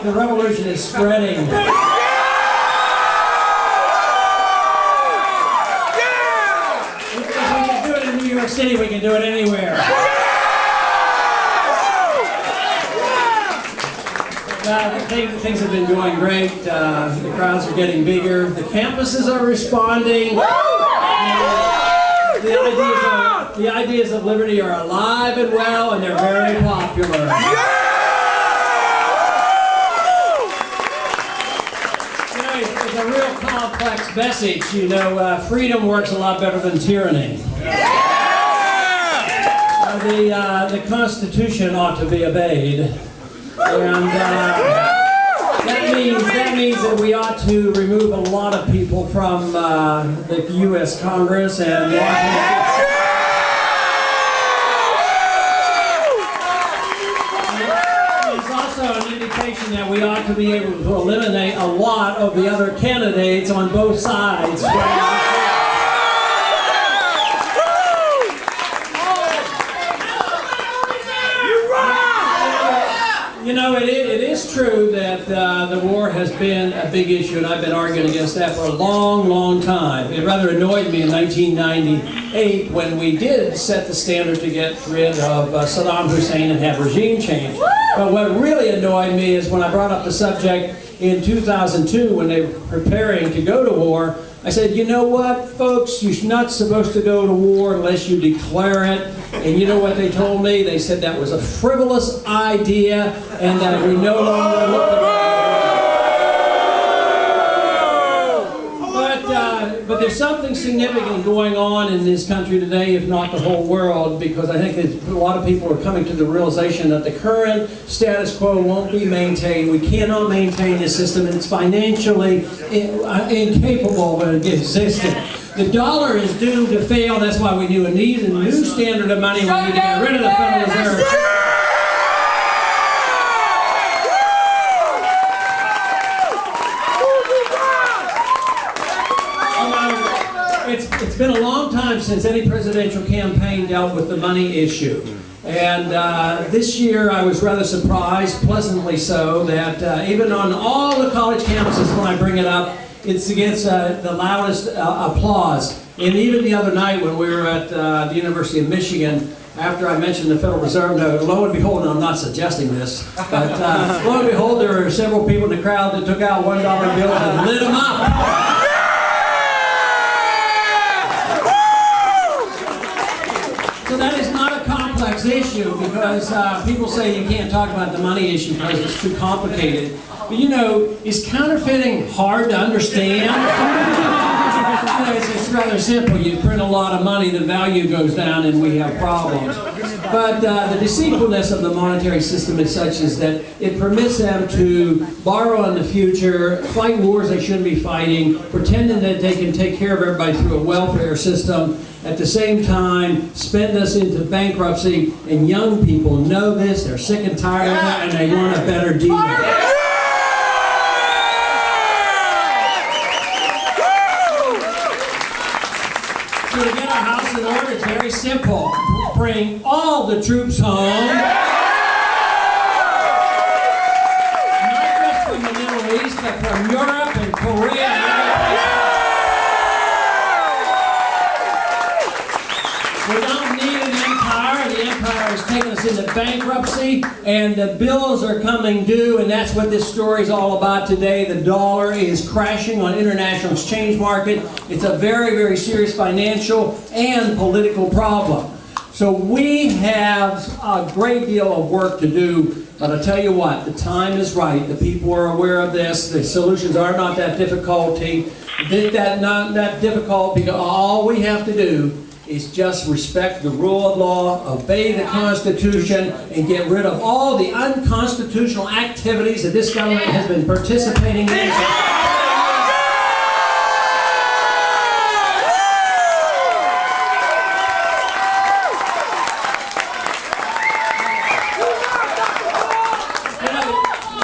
like the revolution is spreading. If we can do it in New York City, we can do it anywhere. Things have been going great. The crowds are getting bigger. The campuses are responding. The ideas of liberty are alive and well, and they're very popular. You know, it's a real complex message. You know, freedom works a lot better than tyranny. The Constitution ought to be obeyed. And that means that we ought to remove a lot of people from the U.S. Congress and Washington. It's also an indication that we ought to be able to eliminate a lot of the other candidates on both sides. You know, it is true that the war has been a big issue, and I've been arguing against that for a long, long time. It rather annoyed me in 1998 when we did set the standard to get rid of Saddam Hussein and have regime change. But what really annoyed me is when I brought up the subject in 2002 when they were preparing to go to war. I said, you know what, folks, you're not supposed to go to war unless you declare it. And you know what they told me? They said that was a frivolous idea and that we no longer look at it. But there's something significant going on in this country today, if not the whole world, because I think that a lot of people are coming to the realization that the current status quo won't be maintained. We cannot maintain this system, and it's financially incapable of existing. The dollar is doomed to fail. That's why we need a new standard of money. We need to get rid of the Federal Reserve. It's been a long time since any presidential campaign dealt with the money issue. And this year I was rather surprised, pleasantly so, that even on all the college campuses when I bring it up, it's against the loudest applause. And even the other night when we were at the University of Michigan, after I mentioned the Federal Reserve note, lo and behold, and I'm not suggesting this, but lo and behold, there were several people in the crowd that took out $1 bills and lit them up. So that is not a complex issue because people say you can't talk about the money issue because it's too complicated. But you know, is counterfeiting hard to understand? It's rather simple. You print a lot of money, the value goes down, and we have problems. But the deceitfulness of the monetary system is such as that it permits them to borrow in the future, fight wars they shouldn't be fighting, pretending that they can take care of everybody through a welfare system, at the same time spend us into bankruptcy, and young people know this, they're sick and tired of it, and they want a better deal. So to get our house in order, it's very simple. Bring all the troops home. Not just from the Middle East, but from Europe and Korea. We don't need an empire. The empire has taken us into bankruptcy, and the bills are coming due, and that's what this story is all about today. The dollar is crashing on international exchange market. It's a very, very serious financial and political problem. So we have a great deal of work to do, but I'll tell you what, the time is right. The people are aware of this. The solutions are not that difficult because all we have to do is just respect the rule of law, obey the Constitution, and get rid of all the unconstitutional activities that this government has been participating in.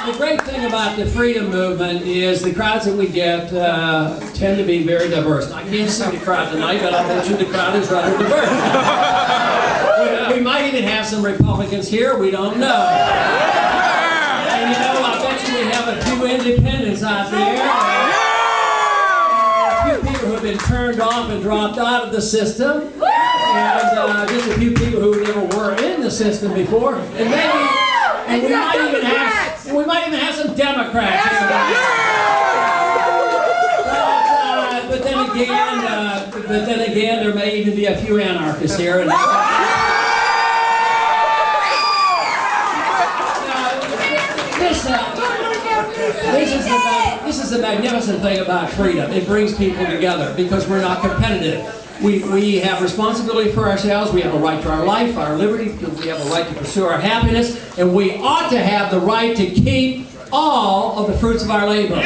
The great thing about the freedom movement is the crowds that we get tend to be very diverse. I can't see the crowd tonight, but I'll bet you the crowd is rather diverse. We might even have some Republicans here, we don't know. And you know, I bet you we have Republicans out there. A few people who have been turned off and dropped out of the system. And just a few people who never were in the system before. And maybe, and we might even have some Democrats. But then again, there may even be a few anarchists here. And, this is the magnificent thing about freedom. It brings people together because we're not competitive. We have responsibility for ourselves. We have a right to our life, our liberty. We have a right to pursue our happiness. And we ought to have the right to keep all of the fruits of our labor.